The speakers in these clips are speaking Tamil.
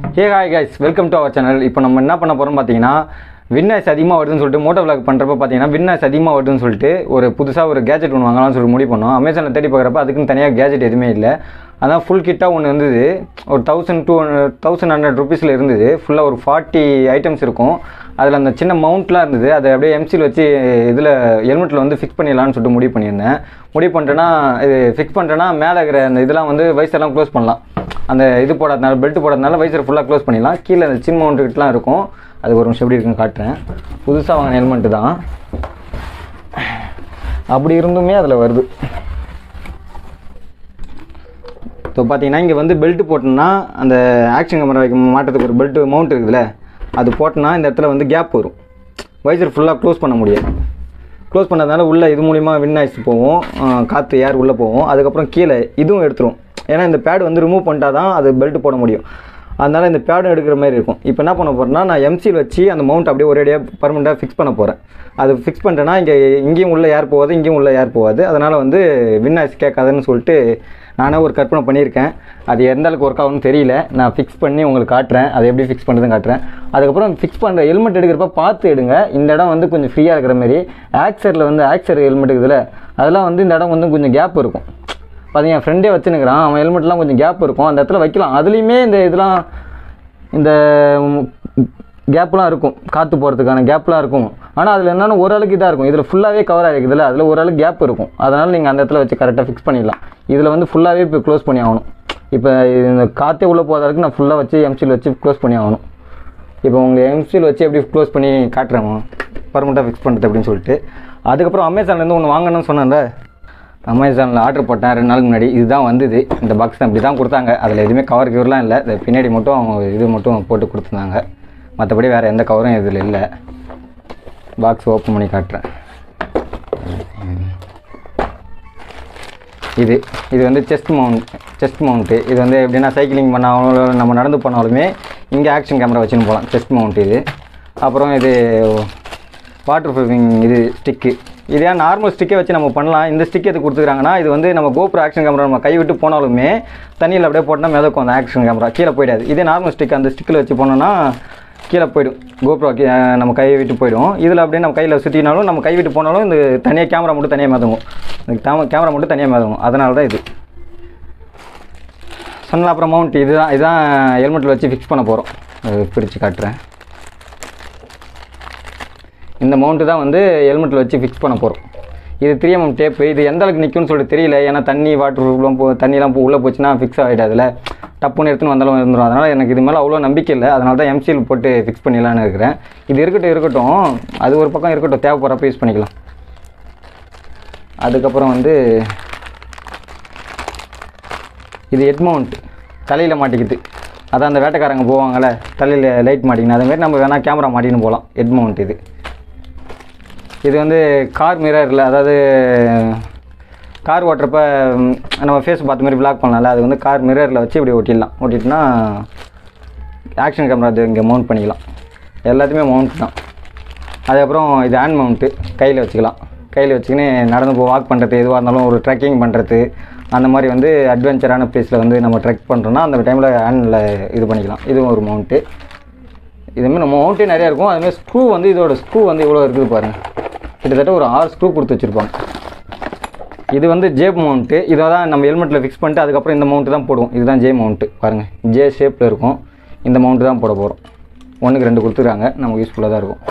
Hey hi guys, welcome to our channel. இப்போ நம்ம என்ன பண்ண போறோம் பாத்தீங்கன்னா வின்னர்ஸ் அதிகமாக வருதுன்னு சொல்லிட்டு motovlog பண்றப்ப பாத்தீங்கன்னா வின்னர்ஸ் அதிகமாக வருதுன்னு சொல்லிட்டு ஒரு புதுசா ஒரு கேஜெட் ஒன்று வாங்கலாம்னு சொல்லி முடிவு பண்ணோம். அமேசான்ல தேடி பார்க்கறப்ப அதுக்குன்னு தனியா கேஜெட் எதுவுமே இல்ல. அதான் ஃபுல் கிட்டா ஒன்று இருந்தது. ஒரு 1200 ரூபீஸ்ல இருந்தது. ஃபுல்லா ஒரு 40 ஐட்டம்ஸ் இருக்கும். அதுல அந்த சின்ன மவுண்ட்லாம் இருந்தது. அதை அப்படியே எம்சில வச்சு இதுல ஹெல்மெட்ல வந்து ஃபிக்ஸ் பண்ணிடலாம்னு சொல்லிட்டு முடிவு பண்ணியிருந்தேன். முடிவு பண்ணிட்டேன்னா இது ஃபிக்ஸ் பண்ணிட்டேன்னா மேலே இருக்கிற அந்த இதெல்லாம் வந்து வைசர்லாம் க்ளோஸ் பண்ணலாம். அந்த இது போடாதனால பெல்ட் போடாதனால வைசர் ஃபுல்லாக க்ளோஸ் பண்ணிடலாம். கீழே அந்த சின் மவுண்ட்லாம் இருக்கும். அது ஒரு நிமிஷம் எப்படி இருக்குன்னு காட்டுறேன். புதுசாக வாங்கின ஹெல்மெட்டு தான். அப்படி இருந்துமே அதில் வருது. இப்போ பார்த்தீங்கன்னா இங்கே வந்து பெல்ட் போட்டோம்னா அந்த ஆக்ஷன் கேமரா வைக்க மாட்டுறதுக்கு ஒரு பெல்ட் மவுண்ட் இருக்குதுல்ல, அது போட்டோன்னா இந்த இடத்துல வந்து கேப் வரும். வைசர் ஃபுல்லாக க்ளோஸ் பண்ண முடியாது. க்ளோஸ் பண்ணதுனால உள்ளே இது மூலிமா வின் ஆயிடுச்சு போவோம், காற்று ஏர் உள்ளே போவோம். அதுக்கப்புறம் கீழே இதுவும் எடுத்துரும். ஏன்னா இந்த பேட் வந்து ரிமூவ் பண்ணிட்டா தான் அது பெல்ட் போட முடியும். அதனால் இந்த பேடும் எடுக்கிற மாதிரி இருக்கும். இப்போ என்ன பண்ண போகிறேன்னா நான் எம்சியில் வச்சு அந்த மவுண்ட் அப்படியே ஒரேடியாக பர்மனெண்ட்டாக ஃபிக்ஸ் பண்ண போகிறேன். அது ஃபிக்ஸ் பண்ணிட்டேன்னா இங்கேயும் உள்ள ஏர் போகாது, இங்கேயும் உள்ள ஏர் போகாது. அதனால் வந்து வின் ஆயிடுச்சு கேட்காதுன்னு சொல்லிட்டு நானே ஒரு கற்பனை பண்ணியிருக்கேன். அது எந்த அளவுக்கு ஒர்க் ஆகும்னு தெரியல. நான் ஃபிக்ஸ் பண்ணி உங்களுக்கு காட்டுறேன். அதை எப்படி ஃபிக்ஸ் பண்ணுறதுன்னு காட்டுறேன். அதுக்கப்புறம் ஃபிக்ஸ் பண்ணுற ஹெல்மெட் எடுக்கிறப்ப பார்த்து எடுங்க. இந்த இடம் வந்து கொஞ்சம் ஃப்ரீயாக இருக்கிற மாதிரி. ஆக்சரில் வந்து ஆக்சர் ஹெல்மெட் இருக்குதுல்ல, அதெல்லாம் வந்து இந்த இடம் வந்து கொஞ்சம் கேப் இருக்கும். பார்த்தீங்க என் ஃப்ரெண்டே வச்சுன்னுக்கிறான். அவன் ஹெல்மெட்லாம் கொஞ்சம் கேப் இருக்கும். அந்த இடத்துல வைக்கலாம். அதுலேயுமே இந்த கேப்லாம் இருக்கும், காற்று போகிறதுக்கான கேப்லாம் இருக்கும். ஆனால் அதில் என்னென்னா ஓரளவுக்கு இதாக இருக்கும். இதில் ஃபுல்லாகவே கவர் ஆகிருக்குதுல்ல, அதில் ஓரளவுக்கு கேப் இருக்கும். அதனால் நீங்கள் அந்த இடத்துல வச்சு கரெக்டாக ஃபிக்ஸ் பண்ணிடலாம். இதில் வந்து ஃபுல்லாகவே இப்போ க்ளோஸ் பண்ணி ஆகணும். இப்போ இந்த காற்றே உள்ளே போகிற வரைக்கும் நான் ஃபுல்லாக வச்சு எம்சியில் வச்சு க்ளோஸ் பண்ணி ஆகணும். இப்போ உங்கள் எம்சியில் வச்சு எப்படி க்ளோஸ் பண்ணி காட்டுறேன் பர்மனெண்ட்டாக ஃபிக்ஸ் பண்ணுறது அப்படின்னு சொல்லிட்டு. அதுக்கப்புறம் அமேசான்லேருந்து ஒன்று வாங்கணும்னு சொன்னேன்ல, அமேசானில் ஆர்டர் போட்டேன் 2 நாளுக்கு முன்னாடி. இதுதான் வந்தது. இந்த பாக்ஸ் தான் இப்படி தான் கொடுத்தாங்க. அதில் எதுவுமே கவர் கிவர்லாம் இல்லை. இது பின்னாடி மட்டும் அவங்க இது மட்டும் போட்டு கொடுத்துருந்தாங்க. மற்றபடி வேறு எந்த கவரும் இதில் இல்லை. பாக்ஸ் ஓப்பன் பண்ணி காட்டுறேன். இது வந்து செஸ்ட் மவுண்ட்டு. இது வந்து எப்படின்னா சைக்கிளிங் பண்ணாலும் நம்ம நடந்து போனாலுமே இங்கே ஆக்ஷன் கேமரா வச்சுன்னு போகலாம். செஸ்ட் மவுண்ட் இது. அப்புறம் இது வாட்டர் ப்ரூஃபிங் இது ஸ்டிக்கு. இதே நார்மல் ஸ்டிக்கை வச்சு நம்ம பண்ணலாம். இந்த ஸ்டிக் எது கொடுத்துக்கிறாங்கன்னா இது வந்து நம்ம கோப்ரோ ஆக்ஷன் கேமரா நம்ம கை விட்டு போனாலுமே தண்ணியில் அப்படியே போட்டோம்னா மிதக்கும். அந்த ஆக்ஷன் கேமரா கீழே போயிடாது. இதே நார்மல் ஸ்டிக் அந்த ஸ்டிக்கில் வச்சு போனோம்னா கீழே போயிடும். கோப்ரோ நம்ம கையை விட்டு போயிடும். இதில் அப்படியே நம்ம கையில் சுற்றினாலும் நம்ம கை விட்டு போனாலும் இந்த தனியாக கேமரா மட்டும் தனியாக மிதங்கும். கேமரா மட்டும் தனியாக மிதங்கும். அதனால தான் இது சொன்னால். அப்புறம் மவுண்ட் இதுதான் ஹெல்மெட்டில் வச்சு ஃபிக்ஸ் பண்ண போகிறோம். பிரித்து காட்டுறேன். இந்த மவுண்ட்டு தான் வந்து ஹெல்மெட்டில் வச்சு ஃபிக்ஸ் பண்ண போகிறோம். இது 3mm டேப்பு. இது எந்த அளவுக்கு நிற்கும்னு சொல்லிட்டு தெரியல. ஏன்னா தண்ணிலாம் உள்ளே போச்சுன்னா ஃபிக்ஸ் ஆகிடாதுல, டப்புன்னு எடுத்துன்னு வந்தாலும் இருந்துடும். அதனால் எனக்கு இது மேலே அவ்வளோ நம்பிக்கை இல்லை. அதனால தான் எம்சியில் போட்டு ஃபிக்ஸ் பண்ணிடலான்னு இருக்கிறேன். இது இருக்கட்டும். அது ஒரு பக்கம் இருக்கட்டும், தேவைப்படுறப்ப யூஸ் பண்ணிக்கலாம். அதுக்கப்புறம் வந்து இது ஹெட் மவுண்ட் தலையில் மாட்டிக்கிது. அதான் அந்த வேட்டைக்காரங்க போவாங்கள்ல, தலையில் லைட் மாட்டிக்கணும். அதுமாரி நம்ம வேணால் கேமரா மாட்டின்னு போகலாம். ஹெட் மவுண்ட் இது வந்து கார் மிரரில், அதாவது கார் ஓட்டுறப்ப நம்ம ஃபேஸ் பார்த்த மாதிரி பிளாக் பண்ணலாம்ல, அது வந்து கார் மிரரில் வச்சு இப்படி ஒட்டிட்டுனா ஆக்ஷன் கேமரா அது இங்கே மவுண்ட் பண்ணிக்கலாம். எல்லாத்தையுமே மவுண்ட் தான். அதுக்கப்புறம் இது ஹேண்ட் மவுண்ட்டு. கையில் வச்சுக்கலாம். கையில் வச்சுக்கின்னு நடந்து வாக் பண்ணுறது, எதுவாக இருந்தாலும் ஒரு ட்ரெக்கிங் பண்ணுறது, அந்த மாதிரி வந்து அட்வென்ச்சரான ப்ளேஸில் வந்து நம்ம ட்ரெக் பண்ணுறோன்னா அந்த டைமில் ஹேண்டில் இது பண்ணிக்கலாம். இதுவும் ஒரு மவுண்ட்டு. இதுமாதிரி நம்ம மவுண்ட்டே நிறையா இருக்கும். அதுமாதிரி ஸ்க்ரூ வந்து இதோட ஸ்க்ரூ வந்து இவ்வளோ இருக்குது பாருங்கள். கிட்டத்தட்ட ஒரு 6 ஸ்க்ரூ கொடுத்து வச்சுருப்பாங்க. இது வந்து ஜேப் மவுண்ட்டு. இதை தான் நம்ம ஹெல்மெட்டில் ஃபிக்ஸ் பண்ணிட்டு அதுக்கப்புறம் இந்த மவுண்ட்டு தான் போடுவோம். இதுதான் ஜே மவுண்ட்டு. பாருங்கள், ஜே ஷேப்பில் இருக்கும். இந்த மவுண்ட்டு தான் போட போகிறோம். 1க்கு 2 கொடுத்துருக்காங்க. நமக்கு யூஸ்ஃபுல்லாக தான் இருக்கும்.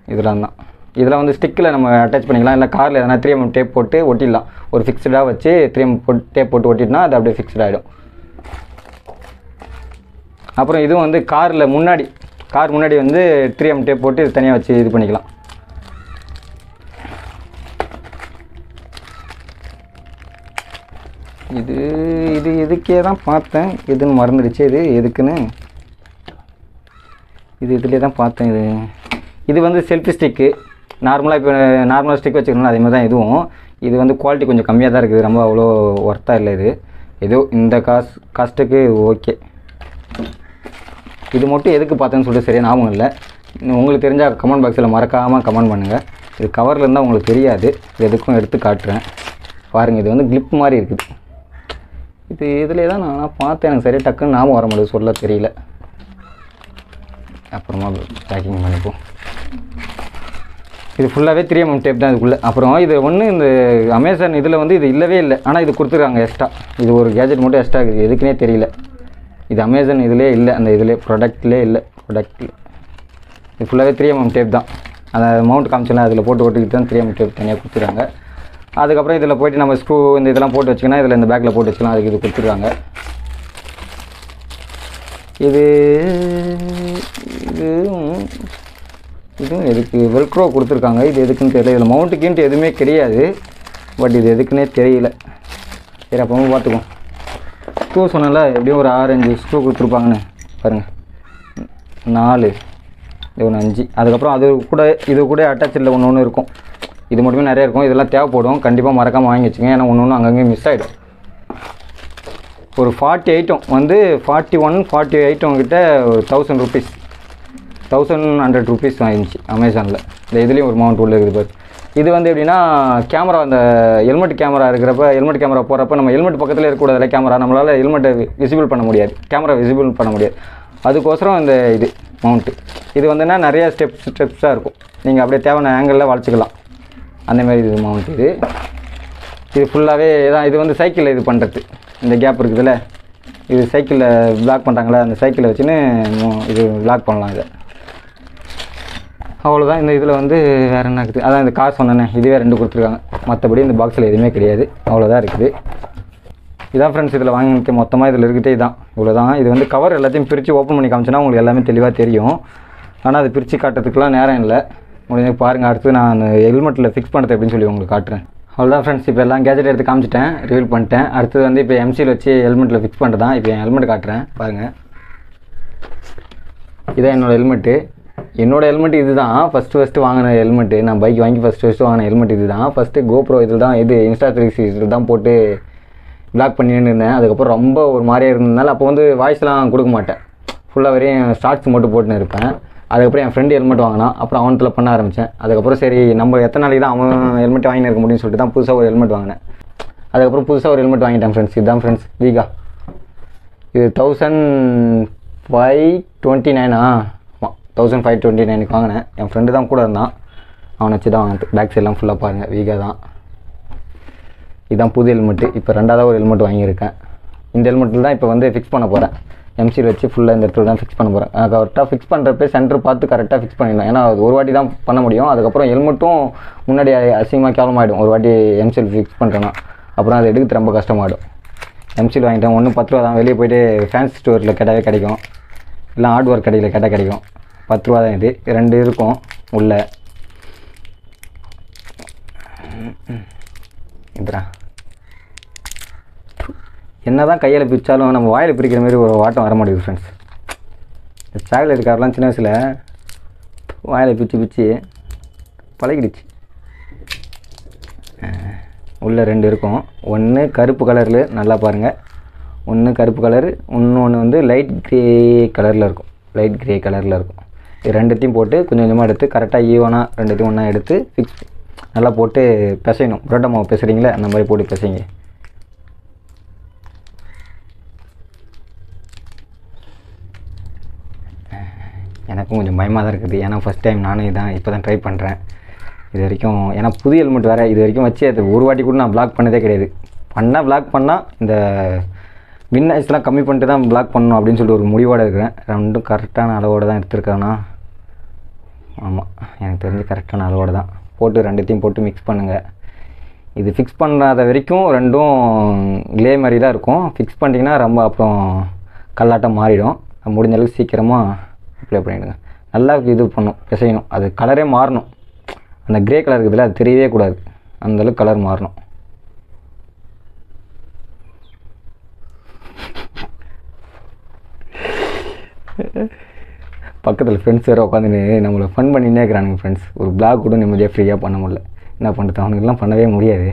இதெல்லாம் வந்து ஸ்டிக்கில் நம்ம அட்டாச் பண்ணிக்கலாம். இல்லை காரில் எதனா 3mm டேப் போட்டு ஒட்டிடலாம். ஒரு ஃபிக்ஸ்டாக வச்சு 3mm டேப் போட்டு ஒட்டிட்டுனா அது அப்படியே ஃபிக்ஸ்ட் ஆகிடும். அப்புறம் இதுவும் வந்து கார் முன்னாடி வந்து 3M டேப் போட்டு இது தனியாக வச்சு இது பண்ணிக்கலாம். இது எதுக்கே தான் பார்த்தேன். எதுன்னு மறந்துடுச்சு. இது எதுக்குன்னு இதுலேயே தான் பார்த்தேன். இது வந்து செல்ஃபி ஸ்டிக்கு. நார்மலாக ஸ்டிக் வச்சுக்கணும். அதே மாதிரி தான் இதுவும். இது வந்து குவாலிட்டி கொஞ்சம் கம்மியாக தான் இருக்குது. ரொம்ப அவ்வளோ ஒர்த்தாக இல்லை. ஏதோ இந்த காஸ்ட்டுக்கு ஓகே. இது மட்டும் எதுக்கு பார்த்தேன்னு சொல்லிட்டு சரியாக ஞாபகம் இல்லை. உங்களுக்கு தெரிஞ்சால் கமெண்ட் பாக்ஸில் மறக்காமல் கமெண்ட் பண்ணுங்கள். இது கவரில் இருந்தால் உங்களுக்கு தெரியாது, இது எதுக்கும் எடுத்து காட்டுறேன் பாருங்கள். இது வந்து கிளிப் மாதிரி இருக்குது. இது இதிலே தான் நான் பார்த்தேன், எனக்கு சரியாக டக்குன்னு ஞாபகம் வர மாட்டேது, சொல்ல தெரியல. அப்புறமா பேக்கிங் பண்ணிப்போம். இது ஃபுல்லாகவே 3mm டேப் தான் இதுக்குள்ளே. அப்புறம் இது ஒன்று இந்த அமேசான் இதில் வந்து இது இல்லவே இல்லை, ஆனால் இது கொடுத்துருக்காங்க எக்ஸ்ட்ரா. இது ஒரு கேஜெட் மட்டும் எக்ஸ்ட்ரா இருக்குது, எதுக்குன்னே தெரியல. இது அமேசான் இதிலே இல்லை, அந்த இதிலே ப்ராடக்ட்லேயே இல்லை. ப்ராடக்ட்டில் இது ஃபுல்லாகவே 3mm டேப் தான். அந்த மவுண்ட் காமிச்சலாம் அதில் போட்டு ஓட்டிக்கிட்டு தான் 3mm டேப் தனியாக கொடுத்துருக்காங்க. அதுக்கப்புறம் இதில் போய்ட்டு நம்ம ஸ்க்ரூ இந்த இதெல்லாம் போட்டு வச்சுக்கணும், இதில் இந்த பேக்கில் போட்டு வச்சுக்கலாம், அதுக்கு இது கொடுத்துருக்காங்க. இதுவும் எதுக்கு வெல்க்ரோ கொடுத்துருக்காங்க, இது எதுக்குன்னு தெரியல. இதில் மவுண்ட்டுக்கின்ட்டு எதுவுமே கிடையாது, பட் இது எதுக்குன்னே தெரியல. சரி அப்புறமா பார்த்துக்குவோம். ஸ்க்ரூ சொன்னால எப்படியும் ஒரு 6-5 ஸ்க்ரூ கொடுத்துருப்பாங்கன்னு பாருங்கள். 4 இது 1 5. அதுக்கப்புறம் இது கூட அட்டாச்சில் ஒன்று இருக்கும். இது மட்டுமே நிறைய இருக்கும், இதெல்லாம் தேவைப்படும். கண்டிப்பாக மறக்காமல் வாங்கி வச்சுங்க, ஏன்னா ஒன்று அங்கங்கே மிஸ் ஆகிடும். ஒரு 40 ஐட்டம் வந்து 41-40 ஐட்டம் கிட்ட ஒரு 1000 ருபீஸ் 1100 ருபீஸ் வாங்கிச்சு அமேசானில். இந்த இதுலேயும் ஒரு மவுண்ட் உள்ள இருக்குது பாரு. இது வந்து எப்படின்னா கேமரா, அந்த ஹெல்மெட் கேமரா இருக்கிறப்ப, ஹெல்மெட் கேமரா போகிறப்ப நம்ம ஹெல்மெட் பக்கத்தில் இருக்கக்கூடாதுல கேமரா, நம்மளால் ஹெல்மெட்டை விசிபிள் பண்ண முடியாது, கேமரா விசிபிள் பண்ண முடியாது. அதுக்கோசரம் இந்த இது மவுண்ட்டு. இது வந்துன்னா நிறையா ஸ்டெப்ஸாக இருக்கும், நீங்கள் அப்படியே தேவையான ஆங்கிளில் வளைச்சிக்கலாம், அந்தமாரி இது மவுண்ட். இது ஃபுல்லாகவே தான். இது வந்து சைக்கிளில் இது பண்ணுறது, இந்த கேப் இருக்குதுல்ல, இது சைக்கிளில் பிளாக் பண்ணுறாங்களே, அந்த சைக்கிளை வச்சுன்னு இது பிளாக் பண்ணலாம். இதை அவ்வளோதான். இந்த இதில் வந்து வேறு என்ன இருக்குது, அதான் இந்த காசு சொன்னேன்னே, இதுவே 2 கொடுத்துருக்காங்க. மற்றபடி இந்த பாக்ஸில் எதுவுமே கிடையாது, அவ்வளோதான் இருக்குது. இதான் ஃப்ரெண்ட்ஸ் இதில் வாங்கிக்க மொத்தமாக இதில் இருக்கிறதே தான், இவ்வளோதான். இது வந்து கவர் எல்லாத்தையும் பிரித்து ஓப்பன் பண்ணி காமிச்சோன்னா உங்களுக்கு எல்லாமே தெளிவாக தெரியும். ஆனால் அது பிரித்து காட்டுறதுக்குலாம் நேரம் இல்லை. முடிஞ்சு பாருங்கள். அடுத்து நான் அந்த ஹெல்மெட்டில் ஃபிக்ஸ் பண்ணுறது எப்படின்னு சொல்லி உங்களுக்கு காட்டுறேன். அவ்வளோதான் ஃப்ரெண்ட்ஸ், இப்போ எல்லாம் கேஜெட் எடுத்து காமிச்சிட்டேன், ரிவீல் பண்ணிட்டேன். அடுத்தது வந்து இப்போ எம்சியில் வச்சு ஹெல்மெட்டில் ஃபிக்ஸ் பண்ணுறது தான். இப்போ என் ஹெல்மெட் காட்டுறேன் பாருங்கள். இதான் என்னோடய ஹெல்மெட்டு. என்னோடய ஹெல்மெட் இது தான் ஃபஸ்ட்டு வாங்கின ஹெல்மெட்டு. நான் பைக் வாங்கி ஃபஸ்ட்டு வாங்கின ஹெல்மெட் இது தான். ஃபஸ்ட்டு கோப்ரோ இதில் தான், இது இன்ஸ்டா 360 தான் போட்டு பிளாக் பண்ணின்னு இருந்தேன். அதுக்கப்புறம் ரொம்ப ஒரு மாதிரியாக இருந்ததுனால அப்போ வந்து வாய்ஸ்லாம் கொடுக்க மாட்டேன், ஃபுல்லாக வரையும் ஷார்ட்ஸ் மட்டும் போட்டுன்னு இருப்பேன். அதுக்கப்புறம் என் ஃப்ரெண்டு ஹெல்மெட் வாங்கினான், அப்புறம் அவன்கிட்ட பண்ண ஆரம்பித்தேன். அதுக்கப்புறம் சரி நம்ம எத்தனை நாளைக்கு தான் அவன் ஹெல்மெட் வாங்கின்னு இருக்க முடியும்னு சொல்லிட்டு தான் புதுசாக ஒரு ஹெல்மெட் வாங்கினேன். அதுக்கப்புறம் புதுசாக ஒரு ஹெல்மெட் வாங்கிட்டேன் ஃப்ரெண்ட்ஸ். இதுதான் ஃப்ரெண்ட்ஸ் வீகா. இது 1529 1529 வாங்கினேன். என் ஃப்ரெண்டு தான் கூட இருந்தான், அவனை வச்சு தான் வாங்கினேன். பேக் சைட்லாம் ஃபுல்லாக பாருங்கள், வீகா தான். இதுதான் புது ஹெல்மெட்டு. இப்போ 2வது ஒரு ஹெல்மெட் வாங்கியிருக்கேன். இந்த ஹெல்மெட்டில் தான் இப்போ வந்து ஃபிக்ஸ் பண்ண போகிறேன். எம்சியில் வச்சு ஃபுல்லாக இந்த இடத்துல தான் ஃபிக்ஸ் பண்ண போகிறேன். கரெக்டாக ஃபிக்ஸ் பண்ணுறப்ப சென்டர் பார்த்து கரெக்டாக ஃபிக்ஸ் பண்ணிடலாம், ஏன்னா அது ஒரு வாட்டி தான் பண்ண முடியும். அதுக்கப்புறம் ஹெல்மெட்டும் முன்னாடி அசிங்கமாக கேவலமாகிடும் ஒரு வாட்டி எம்சியில் ஃபிக்ஸ் பண்ணுறேன்னா, அப்புறம் அது எடுக்கிறது ரொம்ப கஷ்டமாகிடும். எம்சியில் வாங்கிட்டேன். ஒன்று 10 ரூபா தான், வெளியே போய்ட்டு ஃபேன்சி ஸ்டோரில் கேட்டாவே கிடைக்கும், இல்லை ஹார்ட் ஒர்க் கடையில் கேட்டால் கிடைக்கும். 10 ரூபா தான் இது. 2 இருக்கும் உள்ள. இதுரா என்ன தான் கையில் பிரித்தாலும் நம்ம வாயில் பிரிக்கிற மாதிரி ஒரு வாட்டம் வர மாட்டேங்குது ஃப்ரெண்ட்ஸ். இந்த சாக்லேட் காரெலாம் சின்ன வயசில் வாயில் பிரித்து பழகிடுச்சு. உள்ளே 2 இருக்கும். ஒன்று கருப்பு கலரில் நல்லா பாருங்கள், ஒன்று கருப்பு கலரு, இன்னொன்று வந்து லைட் க்ரே கலரில் இருக்கும். லைட் க்ரே கலரில் இருக்கும். இது 2த்தையும் போட்டு கொஞ்சம் கொஞ்சமாக எடுத்து கரெக்டாக ஈவனாக 2த்தையும் ஒன்றா எடுத்து ஃபிக்ஸ் நல்லா போட்டு பிசையணும். புரோட்டா மாவு பிசைறீங்களே அந்த மாதிரி போட்டு பிசைங்க. எனக்கும் கொஞ்சம் பயமாக தான் இருக்குது, ஏன்னா ஃபஸ்ட் டைம் நானும் இதான் இப்போ தான் ட்ரை பண்ணுறேன். இது வரைக்கும் ஏன்னா புது ஹெல்மெட் வேறு, இது வரைக்கும் வச்சு அது ஒரு வாட்டி கூட நான் பிளாக் பண்ணதே கிடையாது. பிளாக் பண்ணால் இந்த வின் ஐஸ்லாம் கம்மி பண்ணிட்டு தான் பிளாக் பண்ணணும் அப்படின்னு சொல்லிட்டு ஒரு முடிவோடு இருக்கிறேன். 2ம் கரெக்டான அளவோடு தான் எடுத்துருக்கேன்னா, ஆமாம் எனக்கு தெரிஞ்சு கரெக்டான அளவோடு தான் போட்டு 2த்தையும் போட்டு மிக்ஸ் பண்ணுங்கள். இது ஃபிக்ஸ் பண்ணாத வரைக்கும் 2ம் க்ளே மாதிரி தான் இருக்கும். ஃபிக்ஸ் பண்ணிட்டீங்கன்னா ரொம்ப அப்புறம் கல்லாட்டம் மாறிடும். முடிஞ்ச அளவுக்கு சீக்கிரமாக அப்ளை பண்ணிவிடுங்க. நல்லா இது பண்ணணும், பிசையணும். அது கலரே மாறணும். அந்த க்ரே கலர் இருக்குதுல்ல, அது தெரியவே கூடாது, அந்தளவுக்கு கலர் மாறணும். பக்கத்தில் ஃப்ரெண்ட்ஸ் வேறு உட்காந்துன்னு நம்மளை ஃபன் பண்ணினே இருக்கிறானுங்க ஃப்ரெண்ட்ஸ். ஒரு பிளாக் கூட நிம்மதியாக ஃப்ரீயாக பண்ண முடியல. என்ன பண்ணுறது, அவனுக்கெல்லாம் பண்ணவே முடியாது.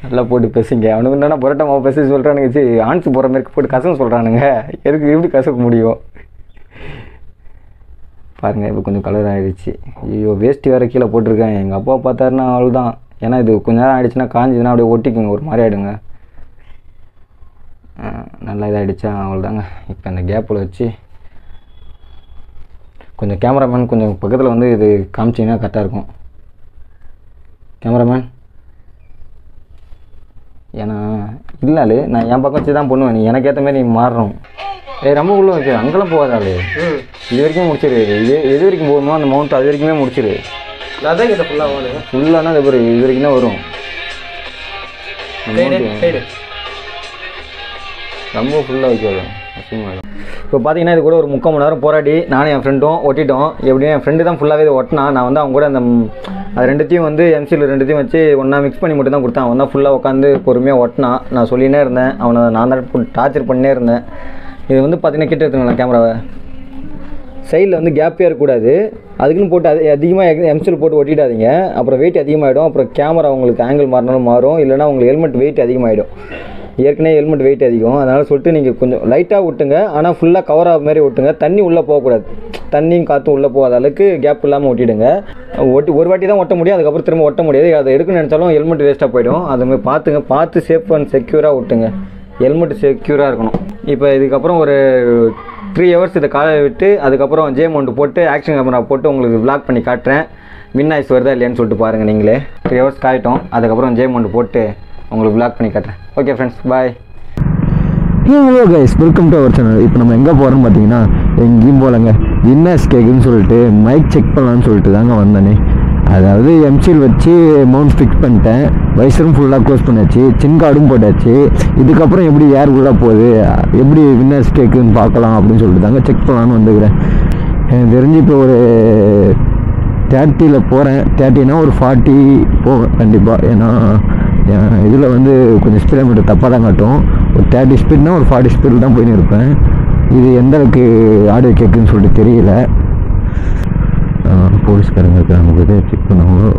நல்லா போட்டு பேசுங்க. அவனுக்கு என்னன்னா புரோட்டா மாவு பேச சொல்கிறானுங்க, ஆன்ஸ் போகிற மாதிரி போட்டு கசங்க சொல்கிறானுங்க. எதுக்கு எப்படி கசக்க முடியும்? பாருங்கள் இப்போ கொஞ்சம் கலர் ஆகிடுச்சு. ஐயோ வேஸ்ட்டு வேறு கீழே போட்டிருக்கேன். எங்கள் அப்பா பார்த்தாருன்னா அவள் தான். ஏன்னா இது கொஞ்சம் நேரம் ஆகிடுச்சுன்னா காஞ்சிதுன்னா அப்படியே ஒட்டிக்குங்க, ஒரு மாதிரி ஆகிடுங்க. நல்லா இதாகிடுச்சா அவள் தாங்க. இப்போ அந்த கேப்பில் வச்சு கொஞ்சம் கேமராமேன் கொஞ்சம் பக்கத்தில் வந்து இது காமிச்சிங்கன்னா கரெக்டாக இருக்கும். கேமராமேன் ஏன்னா இல்லாலே நான் என் பக்கம் வச்சு தான் பண்ணுவேன். நீ எனக்கு ஏற்ற மாதிரி நீ மாறணும். ரொம்ப உள்ளே வச்சு அங்கெல்லாம் போகாதாலே. இது வரைக்கும் முடிச்சிரு. எது வரைக்கும் போகணுமோ அந்த மவுண்ட் அது வரைக்குமே முடிச்சிரு. அதான் கிட்ட ஃபுல்லாக ஃபுல்லானா இது ஒரு இது வரைக்கும் தான் வரும். ரொம்ப ஃபுல்லாக வைக்காது. இப்போ பார்த்தீங்கன்னா இது கூட ஒரு 3/4 மணி நேரம் போராடி நானும் என் ஃப்ரெண்டும் ஒட்டிட்டோம். எப்படியும் என் ஃப்ரெண்டு தான் ஃபுல்லாகவே இது ஒட்டினா. நான் வந்து அவங்க கூட அந்த அது ரெண்டுத்தையும் வந்து எம்சியில் ரெண்டுத்தையும் வச்சு ஒன்றா மிக்ஸ் பண்ணி மட்டும் தான் கொடுத்தேன். அவன் தான் ஃபுல்லாக உட்காந்து பொறுமையாக ஒட்டினா. நான் சொல்லினே இருந்தேன், அவனை நான் தான் டார்ச்சர் பண்ணினே இருந்தேன். இது வந்து பார்த்தீங்கன்னா கிட்ட எடுத்துங்களா கேமராவை சைடில் வந்து கேப்பே இருக்கக்கூடாது. அதுக்குன்னு போட்டு அது அதிகமாக எம்சியில் போட்டு ஒட்டிடாதீங்க. அப்புறம் வெயிட் அதிகமாகிடும். அப்புறம் கேமரா உங்களுக்கு ஆங்கிள் மாறினாலும் மாறும். இல்லைனா உங்களுக்கு ஹெல்மெட் வெயிட் அதிகமாகிடும். ஏற்கனவே ஹெல்மெட் வெயிட் அதிகம். அதனால் சொல்லிட்டு நீங்கள் கொஞ்சம் லைட்டாக விட்டுங்க. ஆனால் ஃபுல்லாக கவர் ஆகிற மாதிரி விட்டுங்க. தண்ணி உள்ளே போகக்கூடாது. தண்ணியும் காற்றும் உள்ளே போகாத அளவுக்கு கேப் இல்லாமல் ஒட்டிடுங்க. ஒரு வாட்டி தான் ஒட்ட முடியும். அதுக்கப்புறம் திரும்ப ஒட்ட முடியாது. அதை எடுக்கணும்னு நினச்சாலும் ஹெல்மெட் வேஸ்ட்டாக போயிடும். அதுமாதிரி பார்த்துங்க. பார்த்து சேஃப் அண்ட் செக்யூராக விட்டுங்க. ஹெல்மெட் செக்யூராக இருக்கணும். இப்போ இதுக்கப்புறம் ஒரு 3 ஹவர்ஸ் இதை காய விட்டு அதுக்கப்புறம் ஜே மவுண்ட் போட்டு ஆக்ஷன் கேமரா போட்டு உங்களுக்கு விளாக் பண்ணி காட்டுறேன். வின் ஆயிஸ் வருதா இல்லையான்னு சொல்லிட்டு பாருங்கள் நீங்களே. 3 ஹவர்ஸ் காயிட்டோம். அதுக்கப்புறம் ஜே மவுண்ட் போட்டு உங்களுக்கு விளாக் பண்ணி காட்டுறேன். Okay friends, bye. Hello guys, welcome to our channel. இப்போ நம்ம எங்கே போகிறோம்னு பார்த்தீங்கன்னா எங்கேயும் போகலங்க. வின்னர்ஸ் கேக்குன்னு சொல்லிட்டு மைக் செக் பண்ணலான்னு சொல்லிட்டு தாங்க வந்தேனே. அதாவது எம்சியில் வச்சு மவுண்ட் ஃபிக்ஸ் பண்ணிட்டேன். வைசரும் ஃபுல்லாக க்ளோஸ் பண்ணியாச்சு. சின் கார்டும் போட்டாச்சு. இதுக்கப்புறம் எப்படி ஏர் உள்ளே போகுது, எப்படி வின்னர்ஸ் கேக்குன்னு பார்க்கலாம் அப்படின்னு சொல்லிட்டு தாங்க செக் பண்ணலான்னு வந்துக்கிறேன். எனக்கு தெரிஞ்சு இப்போ ஒரு 30 போகிறேன். 30னா ஒரு 40 போவேன் கண்டிப்பாக. ஏன்னா இதில் வந்து கொஞ்சம் ஸ்பீடோமீட்டர் தப்பாக தான் காட்டும். ஒரு 30 ஸ்பீட்னா ஒரு 40 ஸ்பீடில் தான் போயின்னு இருப்பேன். இது எந்த அளவுக்கு ஆடியோ கேட்குன்னு சொல்லிட்டு தெரியல. போலீஸ்காரங்க இருக்கிறாங்க, இதை செக் பண்ணுவாங்களோ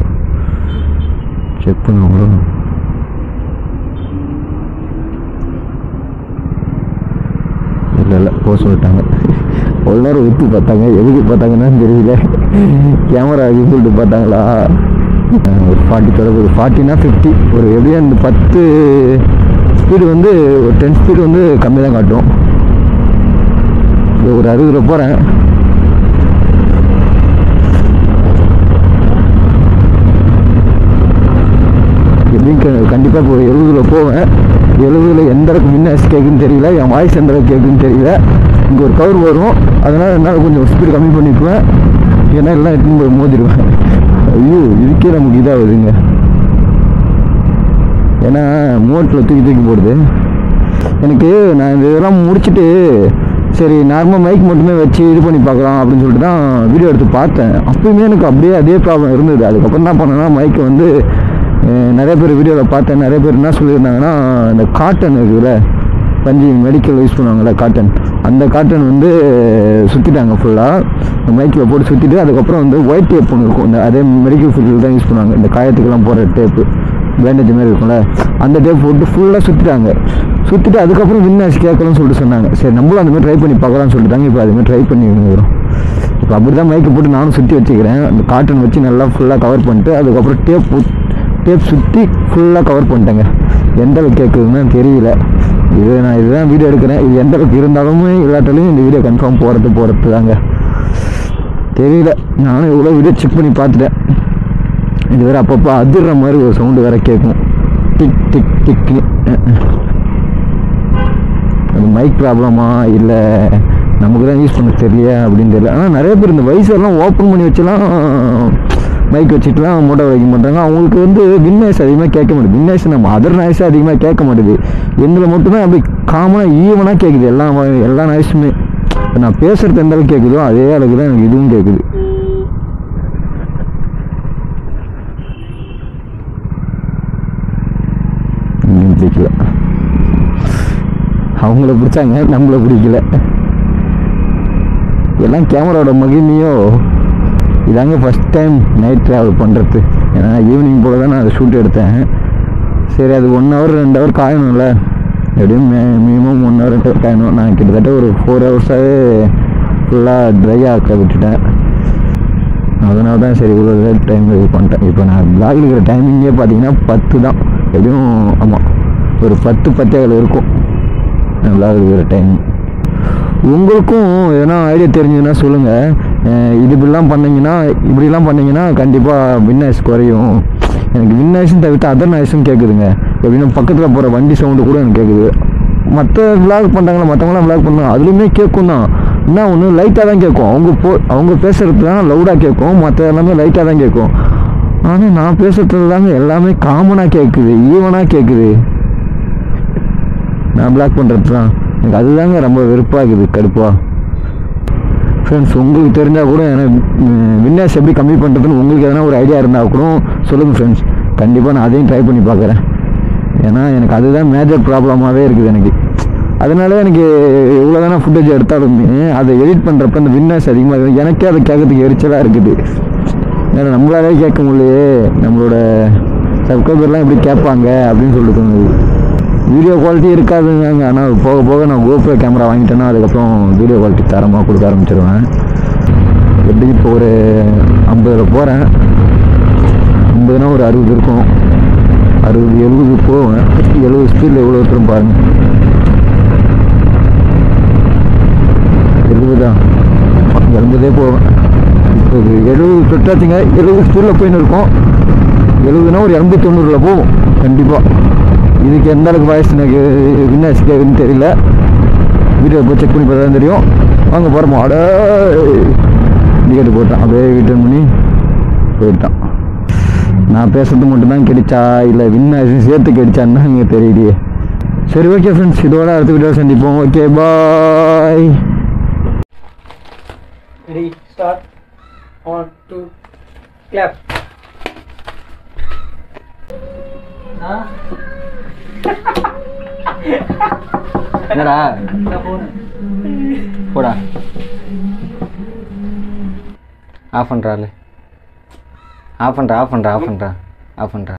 இல்லை போக சொல்லிட்டாங்க. ஒரு நேரம் விட்டு பார்த்தாங்க. எதுக்கு பார்த்தாங்கன்னா தெரியல. கேமரா இதுன்னு சொல்லிட்டு பார்த்தாங்களா. ஒரு 40 தொடர்பு, ஒரு 40னா 50. ஒரு எப்படியும் அந்த 10 ஸ்பீடு வந்து ஒரு 10 ஸ்பீடு வந்து கம்மி தான் காட்டும். ஒரு 60 போகிறேன். எப்படியும் கண்டிப்பாக இப்போ 70 போவேன். 70 எந்த அளவுக்கு வின்னர்ஸ் கேட்குன்னு தெரியல. என் வாய்ஸ் எந்த அளவுக்கு கேட்குன்னு தெரியல. இங்கே ஒரு கவர் வரும். அதனால் என்னால் கொஞ்சம் ஸ்பீடு கம்மி பண்ணிக்குவேன். ஏன்னா எல்லாம் எடுத்துன்னு போய் மோதிடுவேன். ஐயோ, இதுக்கே நமக்கு இதாகுதுங்க. ஏன்னா மோட்டில் தூக்கி போடுது எனக்கு. நான் இதெல்லாம் முடிச்சுட்டு சரி நார்மலாக மைக் மட்டுமே வச்சு இது பண்ணி பார்க்கலாம் அப்படின்னு சொல்லிட்டு தான் வீடியோ எடுத்து பார்த்தேன். அப்பயுமே எனக்கு அப்படியே அதே ப்ராப்ளம் இருந்தது. அதுக்கப்புறம் என்ன பண்ணேன்னா மைக்கை வந்து நிறைய பேர் வீடியோவில் பார்த்தேன். நிறைய பேர் என்ன சொல்லியிருந்தாங்கன்னா, இந்த காட்டன் இருக்குதுல்ல, பஞ்சு மெடிக்கல் யூஸ் பண்ணுவாங்கள்ல காட்டன், அந்த காட்டன் வந்து சுற்றிட்டாங்க ஃபுல்லாக. மைக்கில் போட்டு சுற்றிட்டு அதுக்கப்புறம் வந்து ஒயிட் டேப் ஒன்று இருக்கும். இந்த அதே மெடிக்கல் ஃபீல்டில் தான் யூஸ் பண்ணுவாங்க. இந்த காயத்துக்கெல்லாம் போடுற டேப்பு, பேண்டேஜ் மாதிரி இருக்கும்ல, அந்த டேப் போட்டு ஃபுல்லாக சுற்றிட்டாங்க. சுற்றிட்டு அதுக்கப்புறம் வின்னர்ஸ் கேட்கலாம்னு சொல்லிட்டு சொன்னாங்க. சரி நம்மளும் அந்தமாதிரி ட்ரை பண்ணி பார்க்கலாம்னு சொல்லிட்டாங்க. இப்போ அதுமாதிரி ட்ரை பண்ணி வரும். இப்போ அப்படி தான் மைக்கை போட்டு நானும் சுற்றி வச்சுக்கிறேன். அந்த காட்டன் வச்சு நல்லா ஃபுல்லாக கவர் பண்ணிட்டு அதுக்கப்புறம் டேப் சுற்றி ஃபுல்லாக கவர் பண்ணிட்டேங்க. எந்த அளவுக்கு கேட்குதுன்னு தெரியல. இதுதான் வீடியோ எடுக்கிறேன். இது எந்த அளவுக்கு இருந்தாலும் இல்லாட்டாலும் இந்த வீடியோ கன்ஃபார்ம் போகிறது தாங்க. தெரியல, நானும் எவ்வளோ வீடியோ செக் பண்ணி பார்த்துட்டேன். இது வேறு அப்பப்போ அதிர்ற மாதிரி ஒரு சவுண்டு வேறு கேட்கும். டிக் டிக் டிக்னு. அது மைக் ப்ராப்ளமா இல்லை நமக்கு தான் யூஸ் பண்ண தெரியல அப்படின்னு தெரியல. ஆனால் நிறைய பேர் இந்த வைசர்லாம் ஓப்பன் பண்ணி வச்சுலாம் மைக் வச்சுட்டுலாம் மோட்டோ வைக்க மாட்டாங்க. அவங்களுக்கு வந்து வின்னாய்ஸ் அதிகமாக கேட்க மாட்டேது. வின்னாய்ஸ் நம்ம அதர் நாய்ஸும் அதிகமாக கேட்க மாட்டேது. எந்தில் மட்டும்தான் அப்படி காமனாக ஈவனாக கேட்குது. எல்லா நாய்ஸுமே நான் பேசுகிறது எந்த அளவுக்கு கேட்குதோ அதே அளவுக்கு தான் எனக்கு இதுவும் கேட்குது. பிடிக்கல, அவங்கள பிடிச்சாங்க, நம்மளை பிடிக்கல. எல்லாம் கேமராவோட மகிமையோ. இதாங்க ஃபஸ்ட் டைம் நைட் ட்ராவல் பண்ணுறது. ஏன்னா ஈவினிங் போல் தான் நான் அதை ஷூட் எடுத்தேன். சரி அது 1 ஹவர் 2 ஹவர் காயணும்ல, எப்படியும் மினிமம் 1 ஹவர் 2 ஹவர் காயணும். நான் கிட்டத்தட்ட ஒரு 4 ஹவர்ஸாகவே ஃபுல்லாக ட்ரை ஆக்க விட்டுட்டேன். அதனால தான் சரி இவ்வளோ லேட் டைம் இது பண்ணிட்டேன். இப்போ நான் vlog இருக்கிற டைமிங்கே பார்த்தீங்கன்னா 10 தான் எப்படியும். ஆமாம், ஒரு 10-10 இருக்கும் நான் vlog இருக்கிற டைம். உங்களுக்கும் எதனா ஐடியா தெரிஞ்சதுன்னா சொல்லுங்கள். இது இப்படிலாம் பண்ணிங்கன்னா கண்டிப்பாக வின் குறையும். எனக்கு வின் நாய்ஸும் தவிர்த்து அதர் நாய்ஸும் கேட்குதுங்க. எப்படின்னா பக்கத்தில் போகிற வண்டி சவுண்டு கூட எனக்கு கேட்குது. மற்ற vlog பண்ணுறாங்களா, மற்றவங்களாம் vlog பண்ணுவாங்க, அதுலேயுமே கேட்கும் தான். என்ன ஒன்று லைட்டாக தான் கேட்கும். அவங்க பேசுகிறது தான் லவுடாக கேட்கும், மற்ற எல்லாமே லைட்டாக தான் கேட்கும். ஆனால் நான் பேசுகிறது தாங்க எல்லாமே காமனாக கேட்குது, ஈவனாக கேட்குது. நான் vlog பண்ணுறது தான் எனக்கு அதுதாங்க ரொம்ப வெறுப்பாகுது, கடுப்பாக. ஃப்ரெண்ட்ஸ், உங்களுக்கு தெரிஞ்சால் கூட எனக்கு வின்னர்ஸ் எப்படி கம்மி பண்ணுறதுன்னு உங்களுக்கு எதனா ஒரு ஐடியா இருந்தால் கூட சொல்லுங்கள் ஃப்ரெண்ட்ஸ். கண்டிப்பாக நான் அதையும் ட்ரை பண்ணி பார்க்குறேன். ஏன்னா எனக்கு அதுதான் மேஜர் ப்ராப்ளமாகவே இருக்குது எனக்கு. அதனால எனக்கு எவ்வளோ தானே ஃபுட்டேஜ் எடுத்தாலுமே அதை எடிட் பண்ணுறப்ப அந்த வின்னர்ஸ் அதிகமாக இருக்குது. எனக்கே அதை கேட்கறதுக்கு எரிச்சலாக இருக்குது. ஏன்னா நம்மளாலே கேட்க முடியலையே, நம்மளோட சப்ஸ்கிரைபர்லாம் எப்படி கேட்பாங்க அப்படின்னு சொல்லிட்டு தோணுது. வீடியோ குவாலிட்டி இருக்காதுங்க. ஆனால் போக போக நான் GoPro கேமரா வாங்கிட்டேன்னா அதுக்கப்புறம் வீடியோ குவாலிட்டி தரமாக கொடுக்க ஆரம்பிச்சிடுவேன். எப்படி இப்போ ஒரு 50 போகிறேன், 50னா ஒரு 60 இருக்கும், 60-70 போவேன். 70 ஸ்பீடில் எவ்வளோ இருக்கும் பாருங்க. 70 தான், 80 போவேன். இப்போ 70 தொட்டாச்சுங்க. 70 ஸ்பீடில் போயின்னு இருக்கும். 70னா ஒரு 80-90 போகும் கண்டிப்பாக. இதுக்கு எந்த அளவுக்கு வாய்ஸ் எனக்கு வின்னர்ஸ் கேட்குதுன்னு தெரியல. வீடியோ போய் செக் பண்ணி பார்த்தா தான் தெரியும். வாங்க போகிறோம். டிக்கெட்டு போட்டான், அப்படியே ரிட்டர்ன் பண்ணி போயிட்டான். நான் பேசுறது மட்டும்தான் கிடைச்சா இல்லை வின்னர்ஸும் சேர்த்து கிடைச்சான்னு தான் இங்கே தெரியலையே. சரி, ஓகே ஃப்ரெண்ட்ஸ், இதோட அடுத்த வீடியோ சந்திப்போம். ஓகே, பாய். Ready, start. 1, 2, clap. என்னடா போடா, ஆஃப் பண்ணுறா.